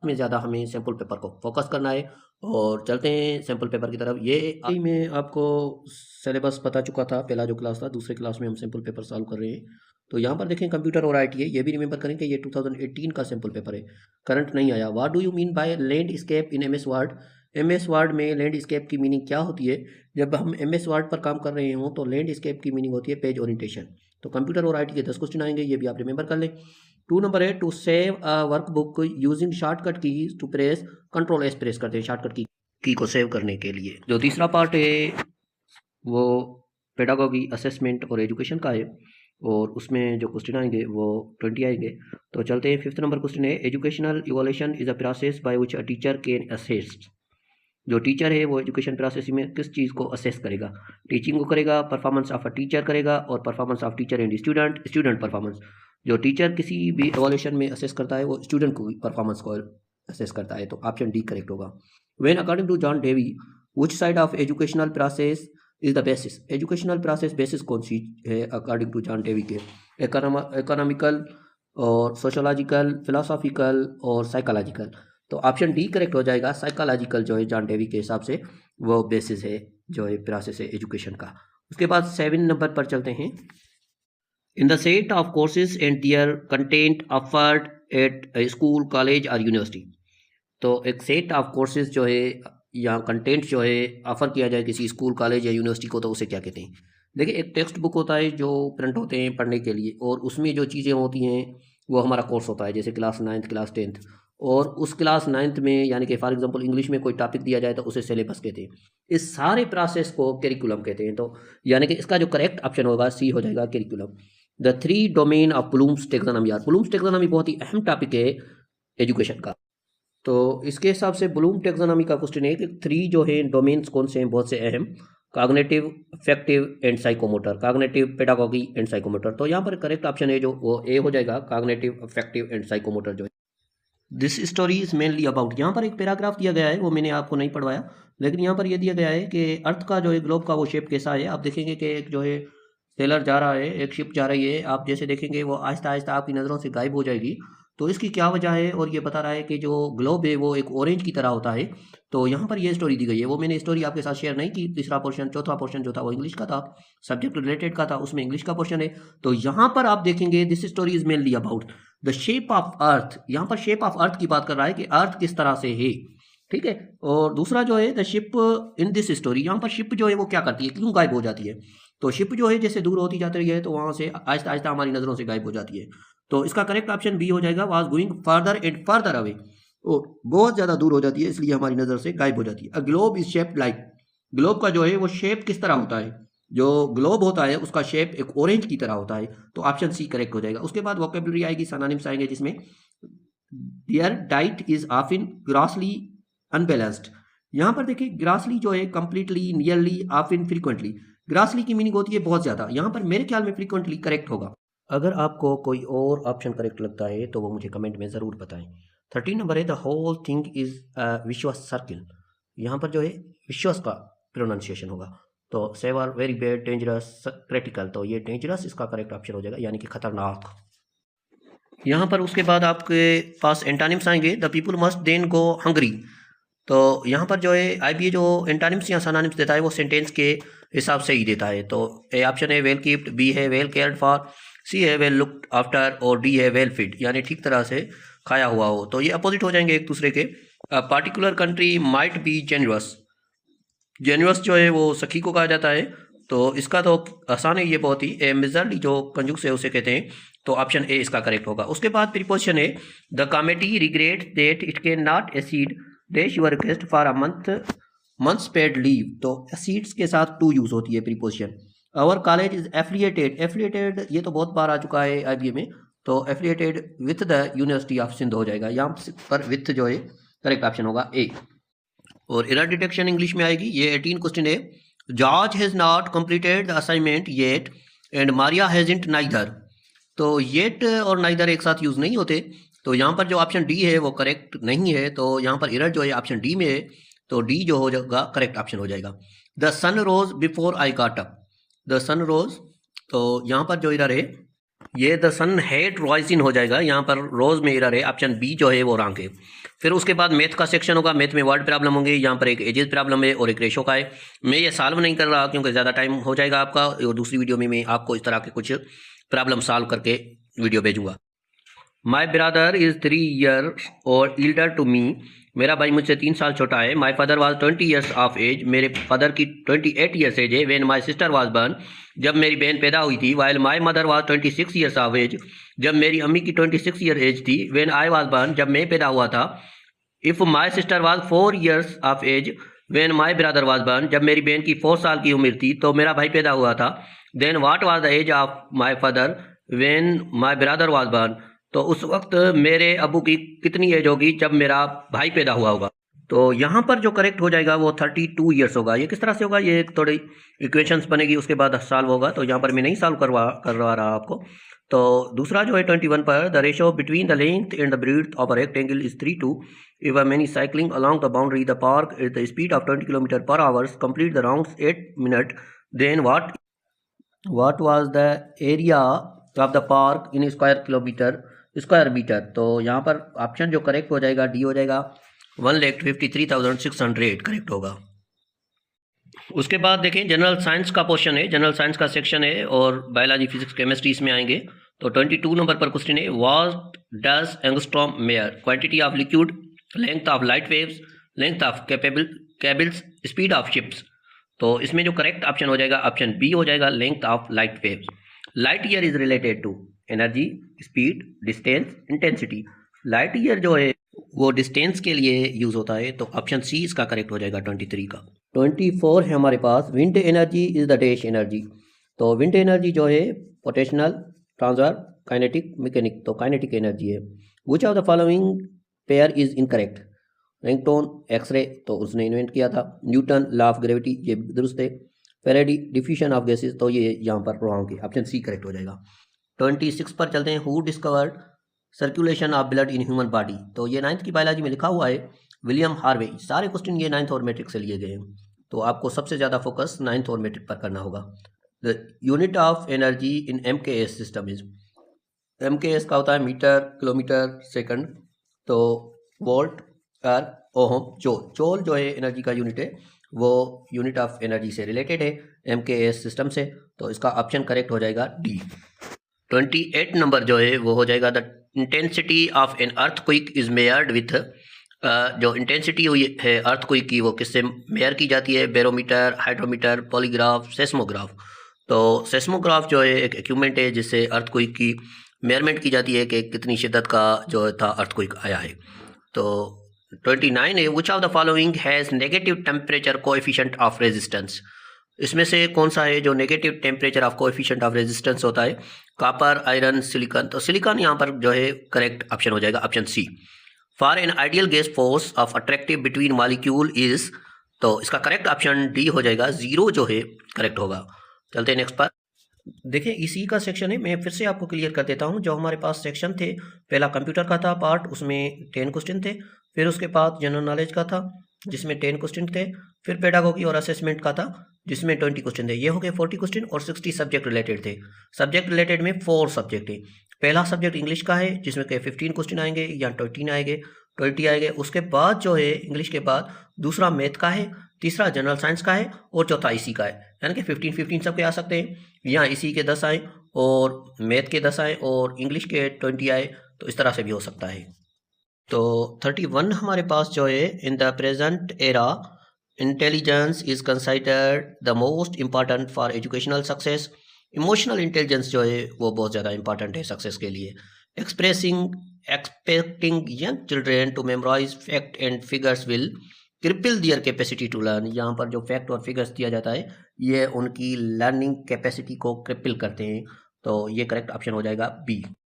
में ज़्यादा हमें सैम्पल पेपर को फोकस करना है और चलते हैं सैम्पल पेपर की तरफ। ये आई मैं आपको सिलेबस बता चुका था, पहला जो क्लास था, दूसरे क्लास में हम सैम्पल पेपर सॉल्व कर रहे हैं। तो यहाँ पर देखें कंप्यूटर और आईटी है, ये भी रिमेंबर करें कि ये 2018 का सैम्पल पेपर है, करंट नहीं आया। What do you mean by landscape in MS word? MS word में लैंडस्केप की मीनिंग क्या होती है? जब हम एमएस वर्ड पर काम कर रहे हों तो लैंडस्केप की मीनिंग होती है पेज ओरिएंटेशन। तो कंप्यूटर और आईटी के 10 क्वेश्चन आएंगे, ये भी आप रिमेंबर कर लें। 2 नंबर है to save a workbook using shortcut keys to press control S press करते हैं शॉर्टकट की को सेव करने के लिए। जो तीसरा पार्ट है वो पेडागोगी असेसमेंट और एजुकेशन का है और उसमें जो क्वेश्चन आएंगे वो 20 आएंगे। तो चलते हैं। 5th नंबर क्वेश्चन है educational evolution is a process by which a teacher can assess. जो टीचर है वो एजुकेशन प्रोसेस में किस चीज़ को असेस करेगा? टीचिंग को करेगा, परफॉर्मेंस ऑफ अ टीचर करेगा और performance of teacher and student performance. जो टीचर किसी भी इवोल्यूशन में असेस करता है वो स्टूडेंट को परफॉर्मेंस को असेस करता है। तो ऑप्शन डी करेक्ट होगा। When according to John Dewey which side of educational process is the basis? Educational process basis कौन सी है अकॉर्डिंग टू जॉन डेवी के? इकोनॉमिकल और सोशोलॉजिकल, फिलोसॉफिकल और साइकोलॉजिकल। तो ऑप्शन डी करेक्ट हो जाएगा। साइकोलॉजिकल जो है जॉन डेवी के हिसाब से वो बेसिस है, जो है प्रोसेस है एजुकेशन का। उसके बाद 7 नंबर पर चलते हैं। In the set of courses and their content offered at school, college और यूनिवर्सिटी। तो एक सेट ऑफ कोर्सेज जो है या कंटेंट जो है ऑफर किया जाए किसी स्कूल, कॉलेज या यूनिवर्सिटी को, तो उसे क्या कहते हैं? देखिए, एक टेक्स्ट बुक होता है जो प्रिंट होते हैं पढ़ने के लिए और उसमें जो चीज़ें होती हैं वो हमारा कोर्स होता है, जैसे क्लास 9th, क्लास 10th। और उस क्लास 9th में यानी कि फॉर एग्जांपल इंग्लिश में कोई टॉपिक दिया जाए तो उसे सिलेबस कहते हैं। इस सारे प्रोसेस को करिकुलम कहते हैं। तो यानी कि इसका जो करेक्ट ऑप्शन होगा सी हो जाएगा, curriculum. The 3 domain of blooms taxonomy. यार ब्लूम्स टेक्सोनॉमी बहुत ही अहम टॉपिक है एजुकेशन का। तो इसके हिसाब से ब्लूम टेक्सोनॉमी का क्वेश्चन है कि 3 जो है डोमेन्स कौन से हैं बहुत से अहम? Cognitive, affective and psychomotor. Cognitive, pedagogy and psychomotor. तो यहाँ पर करेक्ट ऑप्शन है जो वो ए हो जाएगा, कॉग्निटिव, अफेक्टिव एंड साइकोमोटर जो है। This story is mainly about. यहाँ पर एक पैराग्राफ दिया गया है, वो मैंने आपको नहीं पढ़वाया, लेकिन यहाँ पर ये दिया गया है कि अर्थ का जो है ग्लोब का वो शेप कैसा है। आप देखेंगे कि एक जो है सेलर जा रहा है, एक शिप जा रही है, आप जैसे देखेंगे वो आहिस्ता आहिस्ता आपकी नज़रों से गायब हो जाएगी। तो इसकी क्या वजह है? और ये बता रहा है कि जो ग्लोब है वो एक ऑरेंज की तरह होता है। तो यहाँ पर ये स्टोरी दी गई है, वो मैंने स्टोरी आपके साथ शेयर नहीं की। तीसरा पोर्शन, चौथा पोर्शन जो था वो इंग्लिश का था, सब्जेक्ट रिलेटेड का था, उसमें इंग्लिश का पोर्शन है। तो यहाँ पर आप देखेंगे this story is mainly about the shape of earth. यहाँ पर शेप ऑफ अर्थ की बात कर रहा है कि अर्थ किस तरह से है, ठीक है। और दूसरा जो है the ship in this story, यहाँ पर शिप जो है वो क्या करती है, क्यों गायब हो जाती है? तो शिप जो है जैसे दूर होती जाती है तो वहां से आहिस्ता आहिस्ता हमारी नजरों से गायब हो जाती है। तो इसका करेक्ट ऑप्शन बी हो जाएगा, was going further and further away. और बहुत ज्यादा दूर हो जाती है इसलिए हमारी नजर से गायब हो जाती है। A globe is shaped like. Globe का जो है वो शेप किस तरह होता है? जो ग्लोब होता है उसका शेप एक ऑरेंज की तरह होता है। तो ऑप्शन सी करेक्ट हो जाएगा। उसके बाद वोकेबलरी आएगी, सिनोनिम्स आएंगे, जिसमें their diet is often grossly unbalanced. यहाँ पर देखिए ग्रासली जो है कंप्लीटली, नियरली, ऑफन, फ्रीक्वेंटली। ग्रासली की मीनिंग होती है बहुत ज्यादा, यहाँ पर मेरे ख्याल में फ्रीक्वेंटली करेक्ट होगा। अगर आपको कोई और ऑप्शन करेक्ट लगता है तो वो मुझे कमेंट में ज़रूर बताएं। 13 नंबर है the whole thing is vicious circle. यहाँ पर जो है विश्वास का प्रोनाउंसिएशन होगा। तो severe, very bad, dangerous, critical. तो ये डेंजरस इसका करेक्ट ऑप्शन हो जाएगा, यानी कि खतरनाक। यहाँ पर उसके बाद आपके पास एंटानिम्स आएंगे। The people must then go hungry. तो यहाँ पर जो है आईबीए जो एंटानिम्स या सिनोनिम्स देता है वो सेंटेंस के हिसाब से ही देता है। तो ए ऑप्शन है वेल कीप्ड, बी है वेल केयर्ड फॉर, सी है वेल लुक्ड आफ्टर और डी है वेल फिड, यानी ठीक तरह से खाया हुआ हो। तो ये अपोजिट हो जाएंगे एक दूसरे के। Particular country might be generous. Generous जो है वो सखी को कहा जाता है। तो इसका तो आसान है ये बहुत ही। ए मेजरली जो कंजूस है उसे कहते हैं। तो ऑप्शन ए इसका करेक्ट होगा। उसके बाद प्रीपोजिशन है the committee regret that it can not exceed dash your request for a month's paid leave. तो एक्सीड्स के साथ टू यूज होती है preposition. Our college is affiliated. Affiliated ये तो बहुत बार आ चुका है आईबीए में। तो affiliated with the university of Sindh हो जाएगा, यहाँ पर विथ जो है करेक्ट ऑप्शन होगा ए। और एरर डिटेक्शन इंग्लिश में आएगी। ये 18 क्वेश्चन है। George has not completed the assignment yet and Maria hasn't neither. तो येट और नाइदर एक साथ यूज नहीं होते। तो यहाँ पर जो ऑप्शन डी है वो करेक्ट नहीं है। तो यहाँ पर एरर जो है ऑप्शन डी में है। तो डी जो हो जाएगा करेक्ट ऑप्शन हो जाएगा। The sun rose before I got up. The sun rose, तो यहाँ पर जो एरर है ये द सन हैड राइजिन हो जाएगा। यहाँ पर रोज में एरर है, ऑप्शन बी जो है वो रॉन्ग है। फिर उसके बाद मैथ का सेक्शन होगा, मैथ में वर्ड प्रॉब्लम होंगे, यहाँ पर एक एजेस प्रॉब्लम है और एक रेशो का है। मैं ये सॉल्व नहीं कर रहा क्योंकि ज़्यादा टाइम हो जाएगा आपका, और दूसरी वीडियो में मैं आपको इस तरह के कुछ प्रॉब्लम सॉल्व करके वीडियो भेजूँगा। माई ब्रदर इज़ 3 ईयर और इल्डर टू मी, मेरा भाई मुझसे 3 साल छोटा है। My father was 20 years of age, मेरे फादर की 28 ईयर्स एज है। When my sister was born, जब मेरी बहन पैदा हुई थी। While my mother was 26 years of age, जब मेरी अम्मी की 26 ईयर एज थी। व्हेन आई वाज बर्न, जब मैं पैदा हुआ था। If my sister was 4 years of age, when my brother was born, जब मेरी बहन की 4 साल की उम्र थी तो मेरा भाई पैदा हुआ था। Then what was the age of my father when my brother was born, तो उस वक्त मेरे अबू की कितनी एज होगी जब मेरा भाई पैदा हुआ होगा। तो यहाँ पर जो करेक्ट हो जाएगा वो 32 ईयर्स होगा। ये किस तरह से होगा, ये थोड़ी इक्वेशंस बनेगी उसके बाद सॉल्व होगा, तो यहाँ पर मैं नहीं सॉल्व करवा रहा आपको। तो दूसरा जो है 21 पर, the ratio between the length and the breath of a rectangle is 3:2। If a many cycling along the boundary the park at the speed of 20 kilometre per hours complete the rounds 8 minute, then what was the area of the park in square metre. तो यहाँ पर option जो correct हो जाएगा D हो जाएगा, 1,53,600 correct होगा। उसके बाद देखें जनरल साइंस का पोर्शन है, जनरल साइंस का सेक्शन है और बायोलॉजी, फिजिक्स, केमिस्ट्री इसमें आएंगे। तो 22 नंबर पर क्वेश्चन है, what does angstrom mayor, quantity of liquid, length of light waves, length of cables, speed of ships. तो इसमें जो करेक्ट ऑप्शन हो जाएगा ऑप्शन बी हो जाएगा, length of light waves. Light year is related to energy, speed, distance, intensity. Light year जो है वो डिस्टेंस के लिए यूज होता है, तो ऑप्शन सी इसका करेक्ट हो जाएगा 23 का। 24 है हमारे पास, wind energy is the dash energy. तो विंड एनर्जी जो है पोटेंशियल, ट्रांसफर, काइनेटिक, मैकेनिक, तो काइनेटिक एनर्जी है। Which of the following pair is incorrect, ringtone, x ray, तो उसने इन्वेंट किया था। न्यूटन लॉ ऑफ ग्रेविटी, ये दुरुस्त है। फेरेडी डिफ्यूजन ऑफ गैसेस, तो ये यहाँ पर रॉन्ग है, ऑप्शन सी करेक्ट हो जाएगा। 26 पर चलते हैं, who discovered circulation of blood in human body. तो ये 9th की बायोलॉजी में लिखा हुआ है, विलियम हार्वे। सारे क्वेश्चन ये 9th और मैट्रिक से लिए गए हैं, तो आपको सबसे ज़्यादा फोकस 9th और मैट्रिक पर करना होगा। The unit of energy in MKS system is, MKS का होता है मीटर, किलोमीटर, सेकंड, तो वोल्ट और ओहम, जूल जो है एनर्जी का यूनिट है, वो यूनिट ऑफ एनर्जी से रिलेटेड है MKS सिस्टम से, तो इसका ऑप्शन करेक्ट हो जाएगा डी। 28 नंबर जो है वो हो जाएगा, the intensity of an earthquake is मेयर्ड with, जो इंटेंसिटी हुई है अर्थक्वेक की वो किससे मेयर की जाती है, बैरोमीटर, हाइड्रोमीटर, पॉलीग्राफ, सेस्मोग्राफ। तो सेस्मोग्राफ जो है एक इक्विपमेंट है जिससे अर्थक्वेक की मेयरमेंट की जाती है कि कितनी शिद्दत का जो था अर्थक्वेक आया है। तो 29 है, which of the following has negative temperature coefficient of resistance. इसमें से कौन सा है जो negative temperature of coefficient of resistance होता है, कॉपर, आयरन, सिलिकॉन। तो सिलिकॉन यहाँ पर जो है करेक्ट ऑप्शन हो जाएगा, option C. For an ideal gas force of attractive between molecule is, तो इसका करेक्ट ऑप्शन डी हो जाएगा, 0 जो है करेक्ट होगा। चलते हैं नेक्स्ट पर। देखिए इसी का सेक्शन है, मैं फिर से आपको क्लियर कर देता हूँ। जो हमारे पास सेक्शन थे, पहला कंप्यूटर का था पार्ट, उसमें 10 क्वेश्चन थे। फिर उसके बाद जनरल नॉलेज का था जिसमें 10 क्वेश्चन थे। फिर पेडागोगी और असेसमेंट का था जिसमें 20 क्वेश्चन थे। ये हो गए 40 क्वेश्चन और 60 सब्जेक्ट रिलेटेड थे। सब्जेक्ट रिलेटेड में 4 सब्जेक्ट है। पहला सब्जेक्ट इंग्लिश का है जिसमें के 15 क्वेश्चन आएंगे या 20 आएंगे। उसके बाद जो है इंग्लिश के बाद दूसरा मैथ का है, तीसरा जनरल साइंस का है और चौथा इसी का है, यानी कि 15 सबके आ सकते हैं, या इसी के 10 आए और मैथ के 10 आए और इंग्लिश के 20 आए, तो इस तरह से भी हो सकता है। तो 31 हमारे पास जो है, in the present era intelligence is considered the most important for educational success. Emotional intelligence जो है वो बहुत ज़्यादा इंपॉर्टेंट है सक्सेस के लिए। Expecting young children to memorise fact and figures will cripple their capacity to learn. यहाँ पर जो फैक्ट और फिगर्स दिया जाता है ये उनकी लर्निंग कैपेसिटी को क्रिपल करते हैं, तो ये करेक्ट ऑप्शन हो जाएगा बी।